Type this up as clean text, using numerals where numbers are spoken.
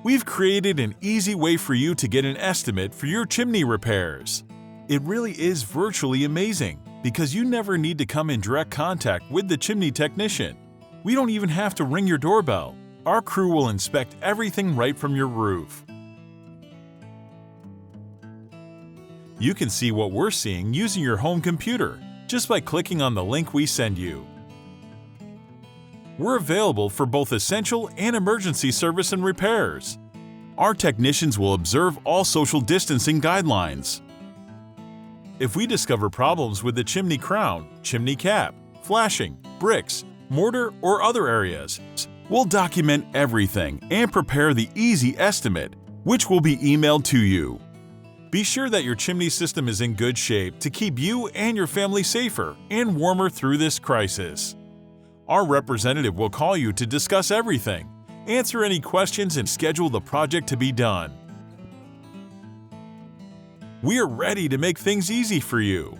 we've created an easy way for you to get an estimate for your chimney repairs. It really is virtually amazing because you never need to come in direct contact with the chimney technician. We don't even have to ring your doorbell. Our crew will inspect everything right from your roof. You can see what we're seeing using your home computer just by clicking on the link we send you. We're available for both essential and emergency service and repairs. Our technicians will observe all social distancing guidelines. If we discover problems with the chimney crown, chimney cap, flashing, bricks, mortar, or other areas, we'll document everything and prepare the easy estimate, which will be emailed to you. Be sure that your chimney system is in good shape to keep you and your family safer and warmer through this crisis. Our representative will call you to discuss everything, answer any questions, and schedule the project to be done. We are ready to make things easy for you.